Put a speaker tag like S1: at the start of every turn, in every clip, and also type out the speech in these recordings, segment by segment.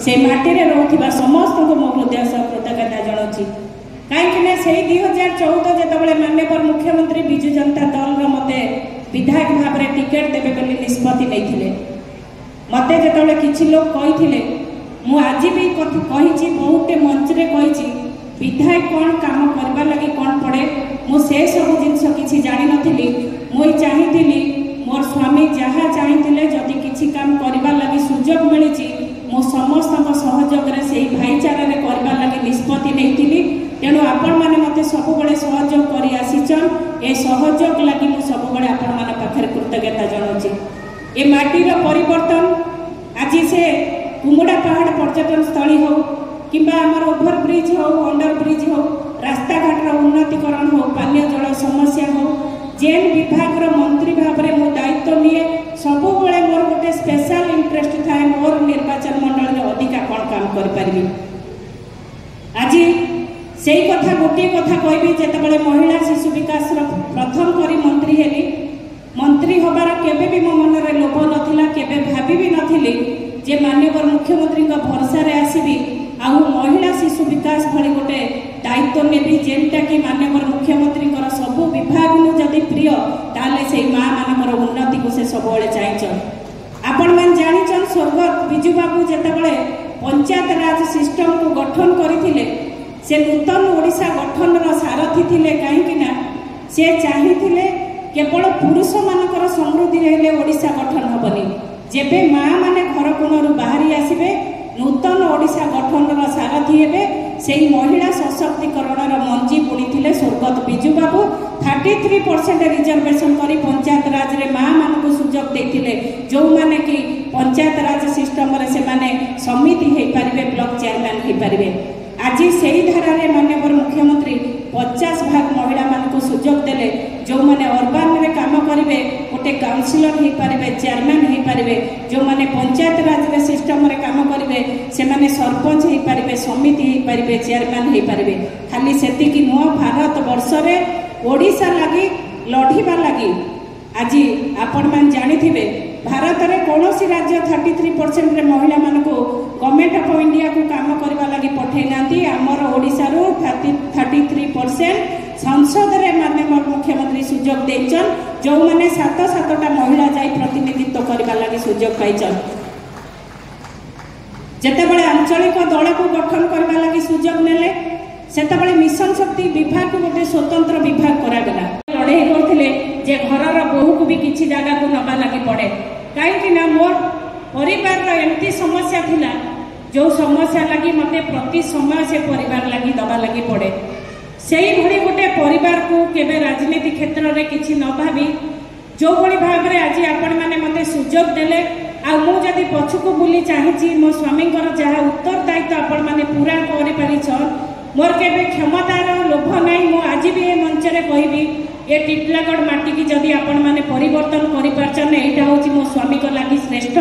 S1: से माटी रोकवा समस्त मो हृदय सह कृतज्ञता जनाऊँगी कहीं से 2014 जिते माननीय मुख्यमंत्री विजु जनता दल मत विधायक भाव में टिकेट देवे बोली निष्पत्ति नहीं मत जो किसी लोग कही आज भी कही बहुत मंच रे कही विधायक कौन काम करवा लगी कौन पड़े मुझे सब जिन किसी जानी नी मुई चाहती मोर स्वामी जहाँ चाहते जदि किसी काम करवा लगी सुजोग मिली मो समस्त सहयोग से भाईचारा करवा लगी निष्पत्ति नहीं तेणु आपण मैंने मत सब सहयोग कर आसीचन ए सहयोग लगी मुझे सब आपण मान पाखे कृतज्ञता जनाऊँगी ए माटीर परिवर्तन आज से कुमुड़ा पहाड़ पर्यटन स्थली हो कि ओभर ब्रिज हो अंडर ब्रिज हो रास्ता घाटर उन्नतीकरण हो पानी जल समस्या हो जेन विभाग मंत्री भाव में मो दायित्व निए सब मोर गोटे स्पेशल इंटरेस्ट थाए मोर निर्वाचन मंडल में अधिका कौन काम करि आज से कथा गोटे कथा कहबी जिते महिला शिशु विकास प्रथम करी मंत्री हेली मंत्री हबार केबे भी मो मन में लोभ नाला केबे भाभी भी नथिली जे माननीय मुख्यमंत्री भरोसा रे आसीबी आउ महिला शिशु विकास भली गोटे दायित्व नेबी जेनटा कि माननीय मुख्यमंत्री सब विभाग जदि प्रिय ताले से माँ मानकर उन्नति को से सब चाहिए आपण मान जानिछन स्वर्गत बिजू बाबू जेतेबेले पंचायत राज सिस्टम को गठन करथिले से नूतन ओडिशा गठन सारथी थिले कहीं से चाहिए केवल पुरुष मानकर समृद्धि रहिले ओडिशा गठन हेबनी जेबे माँ माने घर कोणरू बाहरी आसबे नूतन ओडिशा गठन सारथी हेबे से महिला सशक्तिकरण मंजी बुणी स्वर्गत बिजू बाबू 33% रिजर्वेशन करी पंचायत राज रे माँ मान को सुजोग देते जो माने कि पंचायत राज सिस्टम रे से माने समिति हो पारे ब्लॉक चेयरमैन हो पारे आज से ही धारा माननीय मुख्यमंत्री 50 भाग महिला मान को सुजोग देले जो माने अर्बान में काम करेंगे गोटे काउंसिलर हो पारे चेयरमैन हो पारे जो माने पंचायत राज सिस्टम रे काम करेंगे से माने सरपंच हो पारे समिति हो पारे चेयरमैन हो पारे खाली सेतिकी नुह भारत वर्ष रे ओडिशा लगी लढ़िबा लगी आज आपण मान जानिथिबे भारत रे कौनसी राज्य 33% रे महिला मान को गवर्नमेंट ऑफ इंडिया को काम करबा लगी पठे नांती हमर ओडिशा रो 33% संसद रे माननीय मुख्यमंत्री सुजोग देचन जो माने 7-7टा महिला जाई प्रतिनिधित्व करबा लगी सुजोग पाइचन जेतेबेले आंचलिक दल को गठन करबा लगी सुजोग नेले सेतेबेले मिशन शक्ति विभाग को गोटे स्वतंत्र विभाग करागला लड़े करथिले जे घरर बहु को भी किछि जगह को नबा लगी पड़े कहीं मोर परिवार एमती समस्या थिला जो समस्या लगी मते प्रति समय से परिवार लगी दबा लगी पड़े से ही भली गोटे परिवार को केबे राजनीति क्षेत्र में किछि न भावी जो भली भाव में आज आपण माने मते सुजोग देले आ मु जदि पछुको बुली चाहिछि मो स्वामी जहाँ उत्तरदायित्व आपण माने पूरा करि पारिछन मोर केबे क्षमतार लोभ नहीं मु आज भी ए मंच रे कहबी ये टिटलागढ़ माटी की जदि आपण माने परिवर्तन करि पारछन एटा होची मो स्वामी को लागि श्रेष्ठ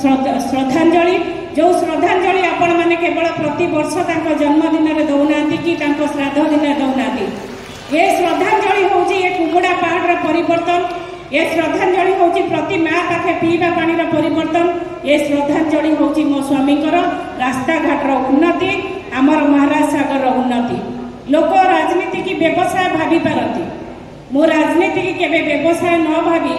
S1: श्रद्धांजलि जो श्रद्धांजलि आपण माने केवल प्रति वर्ष तांको जन्मदिन रे दउनांती कि तांको श्राद्ध दिन रे दउनांती ये श्रद्धांजलि होची ये कुमुड़ा पहाड़ रे परिवर्तन ये श्रद्धांजलि होची प्रति माँ पाखे पीवा पानी रे परिवर्तन ये श्रद्धांजलि होची मो स्वामी रास्ता घाट रो उन्नति आमर महाराज सागर रो उन्नति लोक राजनीति की व्यवसाय भाभी पारती मो राजनीति की केबे व्यवसाय न भावी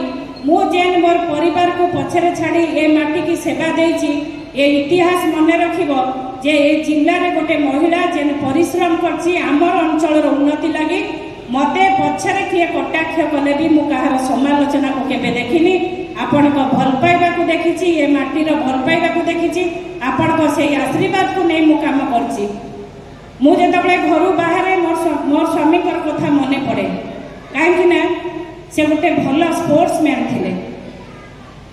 S1: मु जेन मोर परिवार को पछरे छाड़ी ए माटी की सेवा देछि ए इतिहास मने रखिबो जे ए जिल्ला रे गोटे महिला जेन परिश्रम करछि आमर अंचल रो उन्नति लागि मते पछरे किए कटाक्ष कले भी मु कहार समालोचना को केबे देखिनी आपण को भल पाइबा को देखिछि ए माटी रो भल पाइबा को देखिछि आपण को से आशीर्वाद को नै मु काम करछि मु जेतबळे घरु बाहरे मोर स्वामी कथा मने पड़े कहीं से गोटे भल स्पोर्ट्समैन थे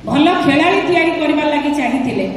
S1: भल खेला तैयारी करने लगी चाहिए